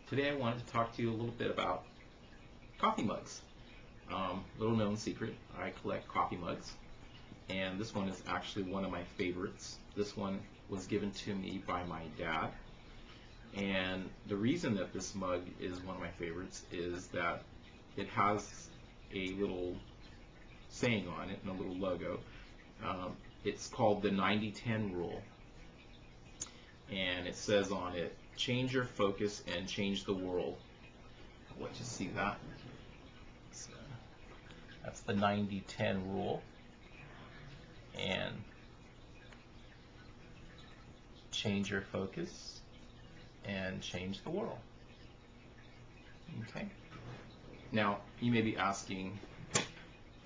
Today I wanted to talk to you a little bit about coffee mugs. Little known secret, I collect coffee mugs, and this one is actually one of my favorites. This one was given to me by my dad, and the reason that this mug is one of my favorites is that it has a little saying on it and a little logo. It's called the 90-10 rule, and it says on it, change your focus and change the world. I'll let you see that. So that's the 90-10 rule, and change your focus and change the world. Okay. Now you may be asking,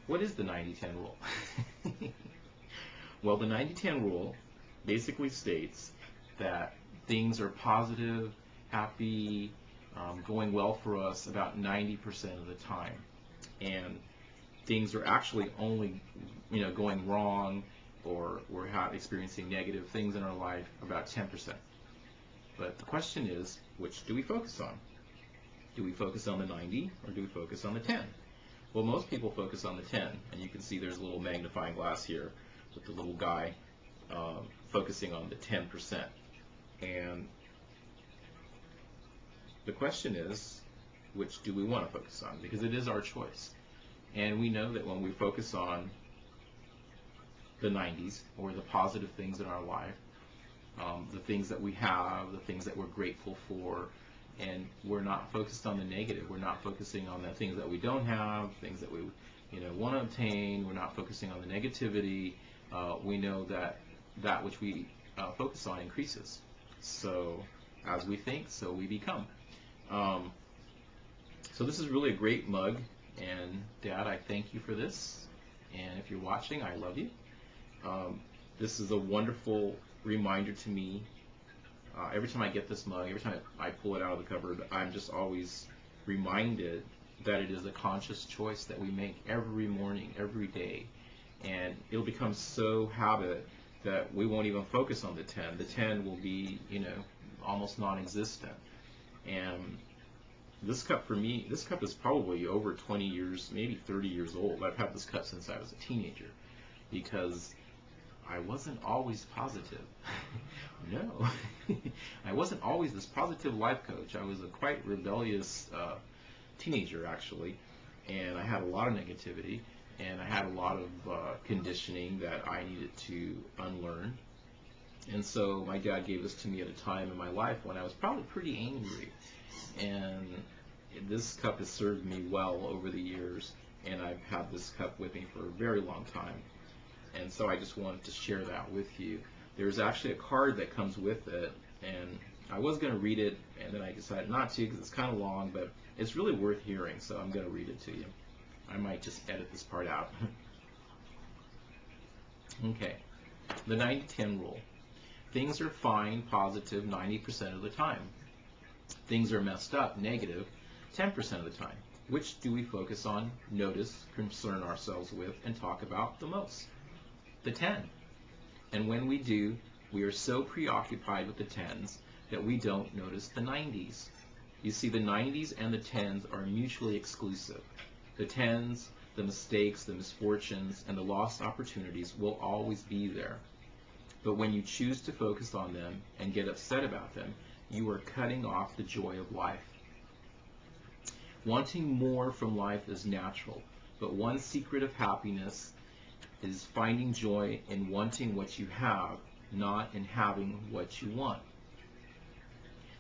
what is the 90-10 rule? Well, the 90-10 rule basically states that things are positive, happy, going well for us about 90% of the time, and things are actually only, going wrong, or we're experiencing negative things in our life about 10%. But the question is, which do we focus on? Do we focus on the 90 or do we focus on the 10? Well, most people focus on the 10, and you can see there's a little magnifying glass here with the little guy focusing on the 10%. And the question is, which do we want to focus on? Because it is our choice. And we know that when we focus on the 90s, or the positive things in our life, the things that we have, the things that we're grateful for, and we're not focused on the negative. We're not focusing on the things that we don't have, things that we want to obtain. We're not focusing on the negativity. We know that which we focus on increases. So as we think, so we become. So this is really a great mug, and Dad, I thank you for this. And if you're watching, I love you. This is a wonderful reminder to me. Every time I get this mug, every time I pull it out of the cupboard, I'm just always reminded that it is a conscious choice that we make every morning, every day. And it'll become so habit that we won't even focus on the 10. The 10 will be, almost non-existent. And this cup for me, this cup is probably over 20 years, maybe 30 years old. I've had this cup since I was a teenager because I wasn't always positive. No, I wasn't always this positive life coach. I was a quite rebellious teenager, actually, and I had a lot of negativity, and I had a lot of conditioning that I needed to unlearn. And so my dad gave this to me at a time in my life when I was probably pretty angry, and this cup has served me well over the years, and I've had this cup with me for a very long time. And so I just wanted to share that with you. There's actually a card that comes with it, and I was going to read it, and then I decided not to because it's kind of long, but it's really worth hearing, so I'm going to read it to you. I might just edit this part out. Okay, the 90-10 rule. Things are fine, positive 90% of the time. Things are messed up, negative 10% of the time. Which do we focus on, notice, concern ourselves with, and talk about the most? The 10. And when we do, we are so preoccupied with the 10s that we don't notice the 90s. You see, the 90s and the 10s are mutually exclusive. The 10s, the mistakes, the misfortunes, and the lost opportunities will always be there. But when you choose to focus on them and get upset about them, you are cutting off the joy of life. Wanting more from life is natural, but one secret of happiness is finding joy in wanting what you have, not in having what you want.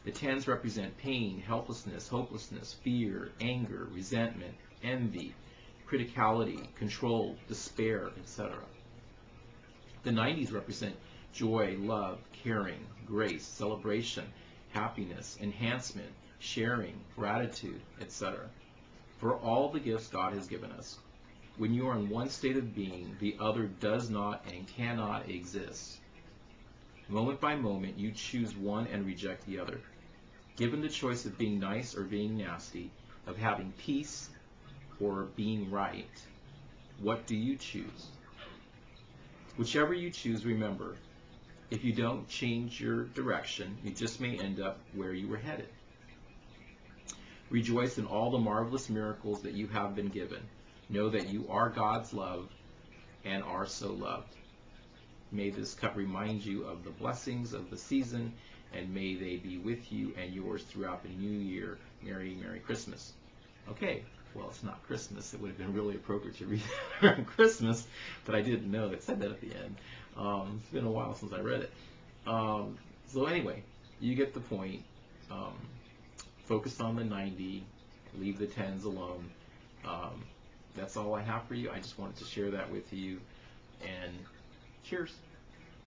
The 10s represent pain, helplessness, hopelessness, fear, anger, resentment, envy, criticality, control, despair, etc. The 90s represent joy, love, caring, grace, celebration, happiness, enhancement, sharing, gratitude, etc. For all the gifts God has given us. When you are in one state of being, the other does not and cannot exist. Moment by moment, you choose one and reject the other. Given the choice of being nice or being nasty, of having peace or being right, what do you choose? Whichever you choose, remember, if you don't change your direction, you just may end up where you were headed. Rejoice in all the marvelous miracles that you have been given. Know that you are God's love and are so loved. May this cup remind you of the blessings of the season, and may they be with you and yours throughout the new year. Merry, Merry Christmas. Okay, well, it's not Christmas. It would have been really appropriate to read that around Christmas, but I didn't know it said that at the end. It's been a while since I read it. So anyway, you get the point. Focus on the 90, leave the 10s alone. That's all I have for you. I just wanted to share that with you, and cheers.